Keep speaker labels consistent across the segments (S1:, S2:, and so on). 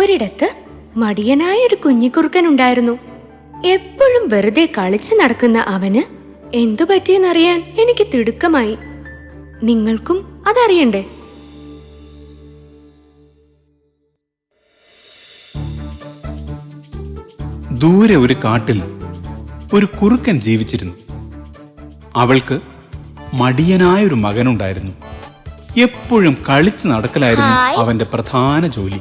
S1: ഒരിടത്ത് മടിയനായ ഒരു കുഞ്ഞിക്കുറുക്കൻ ഉണ്ടായിരുന്നു. എപ്പോഴും വെറുതെ കളിച്ചു നടക്കുന്ന അവന് എന്തു പറ്റിയെന്നറിയാൻ എനിക്ക് തിടുക്കമായി. നിങ്ങൾക്കും അതറിയണ്ടേ?
S2: ദൂരെ ഒരു കാട്ടിൽ ഒരു കുറുക്കൻ ജീവിച്ചിരുന്നു. അവൾക്ക് മടിയനായൊരു മകനുണ്ടായിരുന്നു. എപ്പോഴും കളിച്ചു നടക്കലായിരുന്നു അവന്റെ പ്രധാന ജോലി.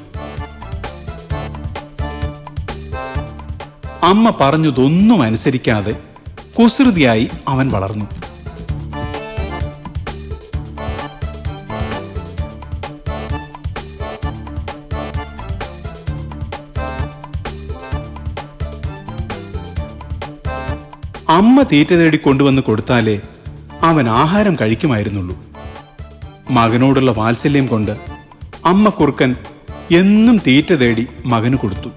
S2: അമ്മ പറഞ്ഞതൊന്നും അനുസരിക്കാതെ കുസൃതിയായി അവൻ വളർന്നു. അമ്മ തീറ്റ തേടി കൊണ്ടുവന്ന് കൊടുത്താലേ അവൻ ആഹാരം കഴിക്കുമായിരുന്നുള്ളൂ. മകനോടുള്ള വാത്സല്യം കൊണ്ട് അമ്മ കുറുക്കൻ എന്നും തീറ്റ തേടി മകന് കൊടുത്തു.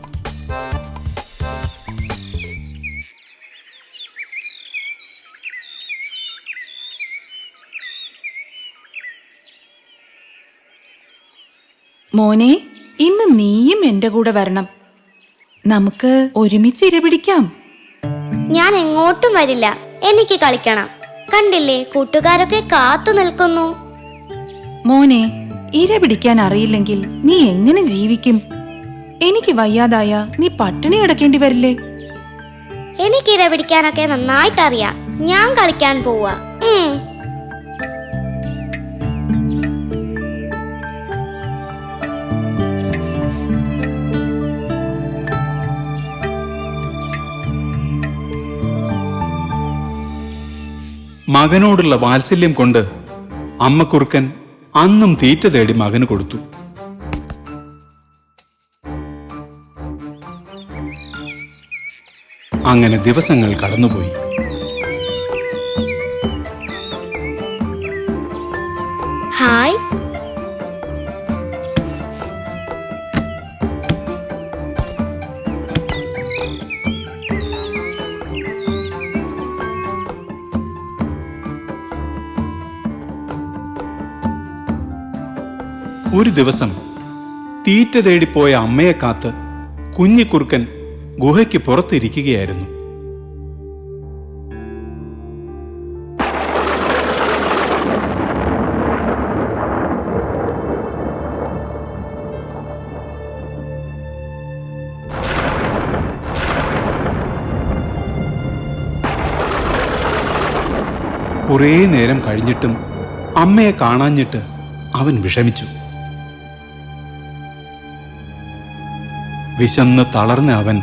S3: മോനെ, ഇന്ന് നീയും എന്റെ കൂടെ വരണം. നമുക്ക് ഒരുമിച്ച് ഇരപിടിക്കാം.
S4: ഞാൻ എങ്ങോട്ടും വരില്ല, എനിക്ക് കളിക്കണം. കണ്ടില്ലേ, കൂട്ടുകാരൊക്കെ കാത്തു നിൽക്കുന്നു.
S3: മോനെ, ഇര പിടിക്കാൻ അറിയില്ലെങ്കിൽ നീ എങ്ങനെ ജീവിക്കും? എനിക്ക് വയ്യാതായ നീ പട്ടിണി കിടക്കേണ്ടി വരില്ലേ?
S4: എനിക്ക് ഇര പിടിക്കാനൊക്കെ നന്നായിട്ടറിയാം. ഞാൻ കളിക്കാൻ പോവാ.
S2: മകനോടുള്ള വാത്സല്യം കൊണ്ട് അമ്മക്കുറുക്കൻ അന്നും തീറ്റ തേടി മകന് കൊടുത്തു. അങ്ങനെ ദിവസങ്ങൾ കടന്നുപോയി.
S4: ഹായ്.
S2: ഒരു ദിവസം തീറ്റ തേടിപ്പോയ അമ്മയെ കാത്ത് കുഞ്ഞിക്കുറുക്കൻ ഗുഹയ്ക്ക് പുറത്തിരിക്കുകയായിരുന്നു. കുറേ നേരം കഴിഞ്ഞിട്ടും അമ്മയെ കാണാഞ്ഞിട്ട് അവൻ വിഷമിച്ചു. വിശന്ന് തളർന്ന അവൻ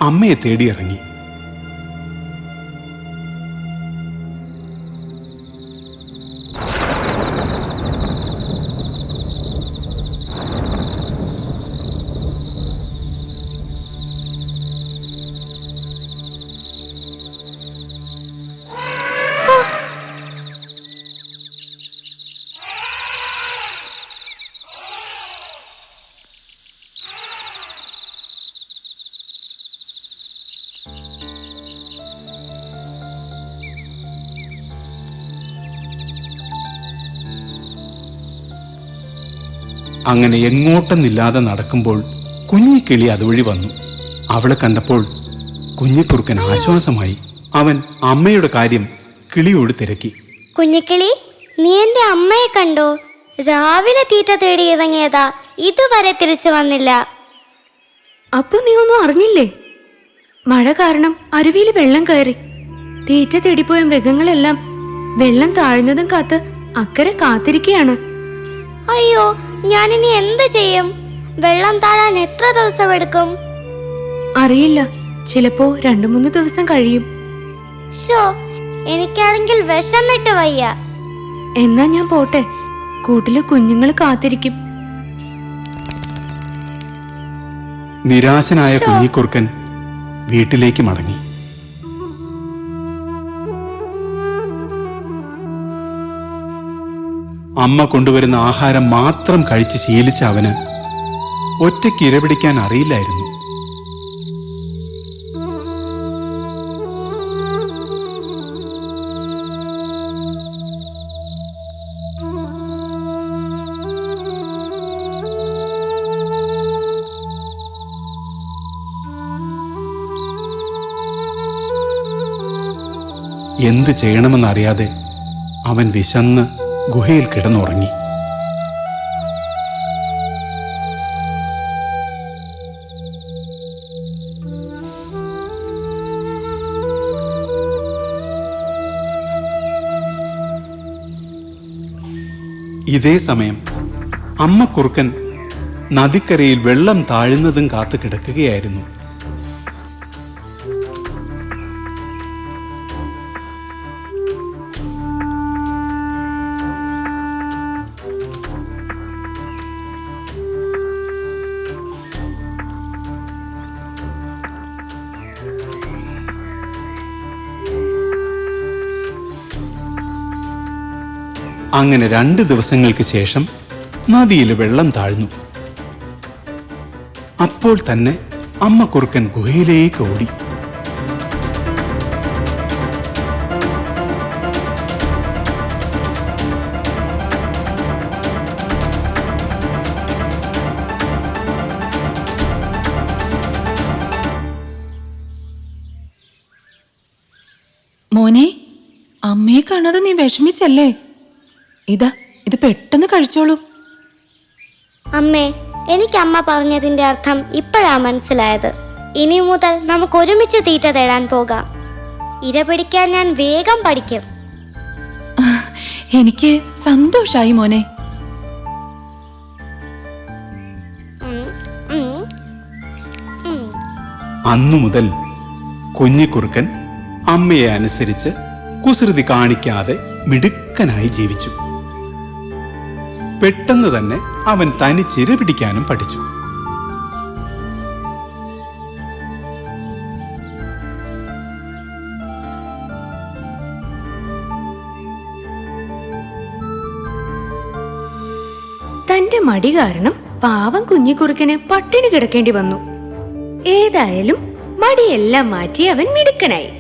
S2: അമ്മയെ തേടിയിറങ്ങി. അങ്ങനെ എങ്ങോട്ടെന്നില്ലാതെ നടക്കുമ്പോൾ കുഞ്ഞിക്കിളി അതുവഴി വന്നു. അവളെ കണ്ടപ്പോൾ കുഞ്ഞിക്കുറുക്കൻ ആശ്വാസമായി. അവൻ അമ്മയുടെ കാര്യം കിളിയോട് തിരക്കി.
S4: കുഞ്ഞിക്കിളി, നീ എന്റെ അമ്മയെ കണ്ടോ? രാവിലെ തീറ്റ തേടി ഇറങ്ങിയതാ, ഇതുവരെ തിരിച്ചു വന്നില്ല.
S1: അപ്പൊ നീ ഒന്നും അറിഞ്ഞില്ലേ? മഴ കാരണം അരുവിയിൽ വെള്ളം കയറി. തീറ്റ തേടിപ്പോയ മൃഗങ്ങളെല്ലാം വെള്ളം താഴ്ന്നതും കാത്ത് അക്കരെ കാത്തിരിക്കുകയാണ്.
S4: അയ്യോ, ഞാനിനി എന്ത് ചെയ്യും? വെള്ളം താഴാൻ എത്ര ദിവസം എടുക്കും?
S1: അറിയില്ല, ചിലപ്പോ 2-3 ദിവസം കഴിയും.
S4: ഷോ, എനിക്കാണെങ്കിൽ വിശന്നിട്ട് വയ്യ.
S1: എന്നാ ഞാൻ പോട്ടെ, കൂട്ടില് കുഞ്ഞുങ്ങൾ കാത്തിരിക്കും.
S2: നിരാശനായ കുഞ്ഞിക്കുറുക്കൻ വീട്ടിലേക്ക് മടങ്ങി. അമ്മ കൊണ്ടുവരുന്ന ആഹാരം മാത്രം കഴിച്ച് ശീലിച്ച അവന് ഒറ്റയ്ക്ക് ഇരപിടിക്കാൻ അറിയില്ലായിരുന്നു. എന്ത് ചെയ്യണമെന്നറിയാതെ അവൻ വിശന്ന് ഗുഹയിൽ കിടന്നുറങ്ങി. ഇതേ സമയം അമ്മ കുറുക്കൻ നദിക്കരയിൽ വെള്ളം താഴുന്നതും കാത്തു കിടക്കുകയായിരുന്നു. അങ്ങനെ 2 ദിവസങ്ങൾക്ക് ശേഷം നദിയിൽ വെള്ളം താഴ്ന്നു. അപ്പോൾ തന്നെ അമ്മ കുറുക്കൻ ഗുഹയിലേക്ക് ഓടി.
S3: മോനെ, അമ്മയെ കാണാതെ നീ വിഷമിച്ചല്ലേ? ഇത് പെട്ടെന്ന് കഴിച്ചോളൂ.
S4: അമ്മേ, എനിക്ക് അമ്മ പറഞ്ഞതിന്റെ അർത്ഥം ഇപ്പോഴാ മനസ്സിലായത്. ഇനി മുതൽ നമുക്ക് ഒരുമിച്ച് തീറ്റ തേടാൻ പോകാം. ഇര പിടിക്കാൻ ഞാൻ വേഗം പഠിക്കും.
S3: എനിക്ക് സന്തോഷായി മോനെ.
S2: അന്നു മുതൽ കുഞ്ഞിക്കുറുക്കൻ അമ്മയെ അനുസരിച്ച് കുസൃതി കാണിക്കാതെ മിടുക്കനായി ജീവിച്ചു. പെട്ടെന്ന് തന്നെ അവൻ തനിച്ചിര പിടിക്കാനും പഠിച്ചു.
S1: തന്റെ മടി കാരണം പാവം കുഞ്ഞിക്കുറുക്കന് പട്ടിണി കിടക്കേണ്ടി വന്നു. ഏതായാലും മടിയെല്ലാം മാറ്റി അവൻ മിടുക്കനായി.